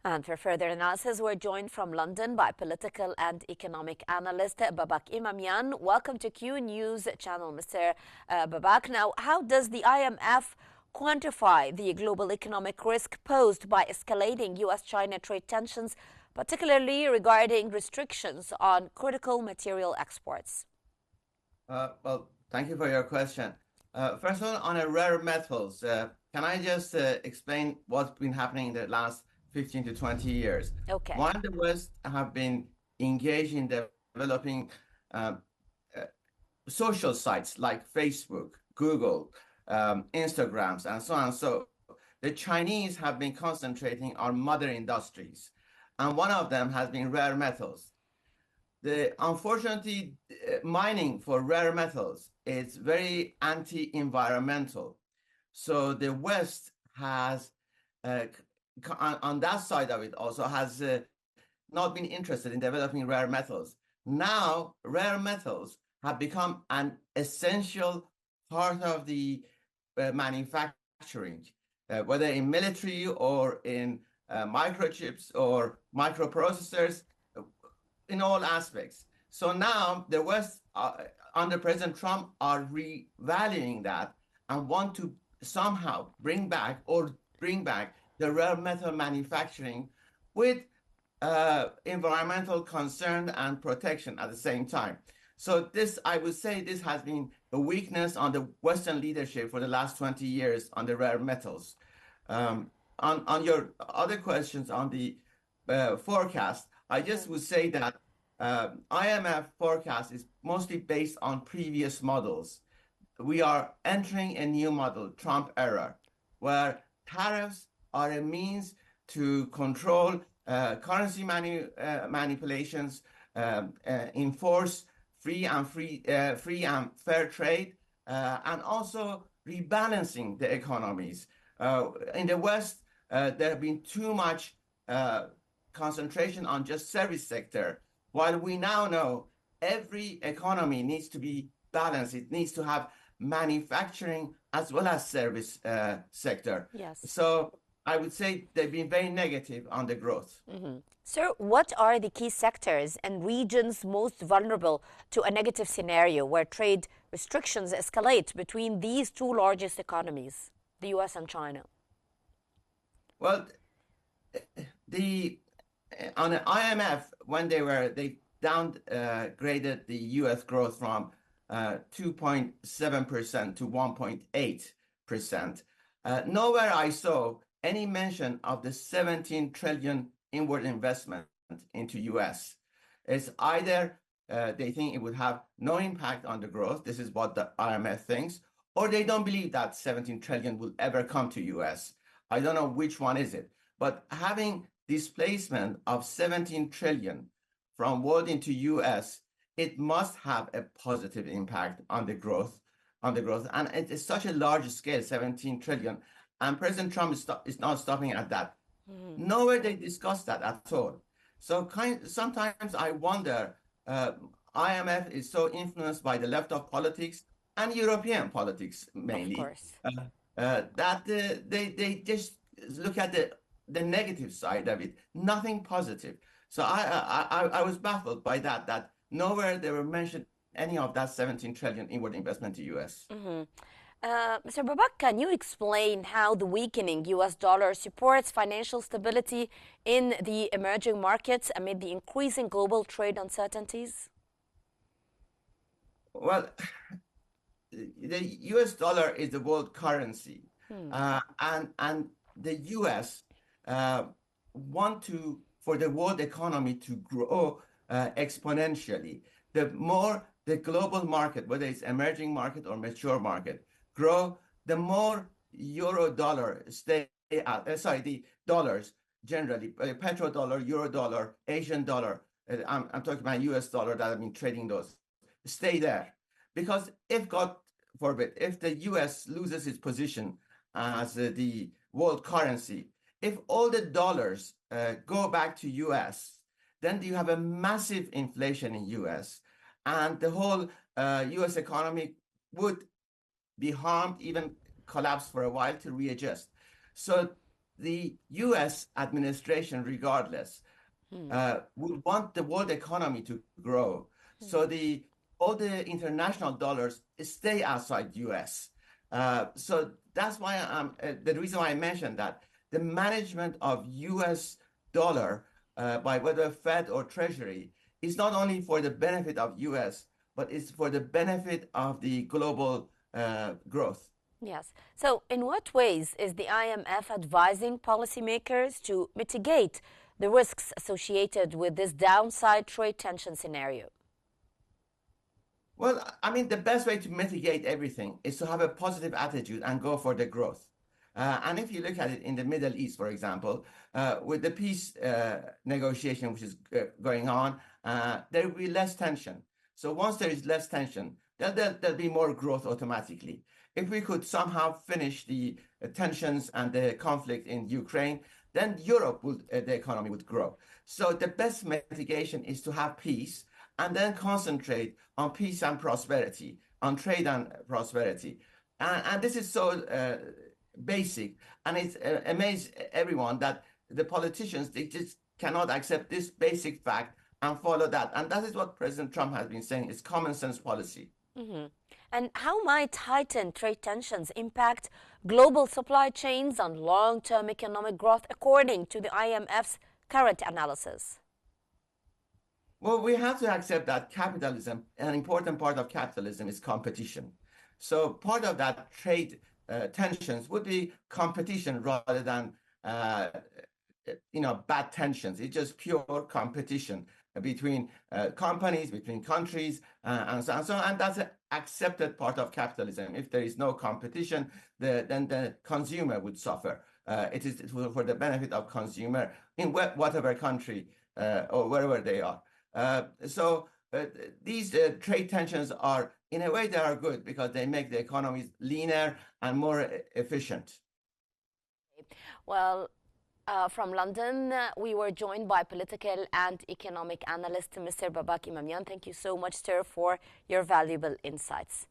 And for further analysis, we're joined from London by political and economic analyst Babak Imamian. Welcome to Q News channel, Mr. Babak. Now, how does the IMF quantify the global economic risk posed by escalating U.S.-China trade tensions, particularly regarding restrictions on critical material exports? Well, thank you for your question. First of all, on rare metals, can I just explain what's been happening in the last 15 to 20 years? Okay. While the West have been engaged in developing uh, uh, social sites like Facebook, Google, Instagrams, and so on. So the Chinese have been concentrating on mother industries, and one of them has been rare metals. Unfortunately, mining for rare metals is very anti-environmental. So the West has, on that side of it, also has not been interested in developing rare metals. Now, rare metals have become an essential part of the manufacturing, whether in military or in microchips or microprocessors, in all aspects. So now the West, under President Trump, are revaluing that and want to somehow bring back the rare metal manufacturing with environmental concern and protection at the same time. So this, I would say, this has been a weakness on the Western leadership for the last 20 years on the rare metals. On your other questions on the forecast, I just would say that IMF forecast is mostly based on previous models. We are entering a new model, Trump era, where tariffs are a means to control currency manipulations, enforce free and fair trade, and also rebalancing the economies. In the West, there have been too much concentration on just service sector, while we now know every economy needs to be balanced. It needs to have manufacturing as well as service sector. Yes. So I would say they've been very negative on the growth. Sir, what are the key sectors and regions most vulnerable to a negative scenario where trade restrictions escalate between these two largest economies, the US and China? Well, the on the IMF, when they downgraded the U.S. growth from 2.7% to 1.8%. Nowhere I saw any mention of the 17 trillion inward investment into U.S. It's either they think it would have no impact on the growth. This is what the IMF thinks, or they don't believe that 17 trillion will ever come to U.S. I don't know which one is it, but having displacement of 17 trillion from world into US, it must have a positive impact on the growth, And it is such a large scale, 17 trillion. And President Trump is not stopping at that. Nowhere they discuss that at all. So sometimes I wonder, IMF is so influenced by the left of politics and European politics Of mainly, course. that they just look at the negative side of it, nothing positive. So I was baffled by that nowhere they were mentioned any of that 17 trillion inward investment to US. Mr. Babak, can you explain how the weakening US dollar supports financial stability in the emerging markets amid the increasing global trade uncertainties? Well, the US dollar is the world currency, and the US want for the world economy to grow exponentially. The more the global market, whether it's emerging market or mature market, grow, the more euro dollar the dollars generally, petrodollar, euro dollar, Asian dollar, I'm talking about US dollar that I've been trading those, stay there. Because if, God forbid, if the US loses its position as the world currency, if all the dollars go back to US, then you have a massive inflation in US, and the whole US economy would be harmed, even collapse for a while to readjust. So the US administration, regardless, would want the world economy to grow. So all the international dollars stay outside US. So that's why the reason why I mentioned that the management of US dollar by whether Fed or Treasury is not only for the benefit of US, but it's for the benefit of the global growth. Yes. So, in what ways is the IMF advising policymakers to mitigate the risks associated with this downside trade tension scenario? Well, I mean, the best way to mitigate everything is to have a positive attitude and go for the growth. And if you look at it in the Middle East, for example, with the peace negotiation which is going on, there will be less tension. So once there is less tension, there'll be more growth automatically. If we could somehow finish the tensions and the conflict in Ukraine, then the economy would grow. So the best mitigation is to have peace and then concentrate on peace and prosperity, on trade and prosperity. And this is so basic, and it's amazed everyone that the politicians, they just cannot accept this basic fact and follow that. And that is what President Trump has been saying. It's common sense policy. And how might heightened trade tensions impact global supply chains and long-term economic growth according to the IMF's current analysis? Well, we have to accept that capitalism, an important part of capitalism is competition. So part of that trade tensions would be competition rather than bad tensions. It's just pure competition between companies, between countries, and so on. And that's an accepted part of capitalism. If there is no competition, then the consumer would suffer. It is for the benefit of consumer in whatever country or wherever they are. So these trade tensions are, in a way, they are good because they make the economies leaner and more efficient. Well, from London, we were joined by political and economic analyst Mr. Babak Imamian. Thank you so much, sir, for your valuable insights.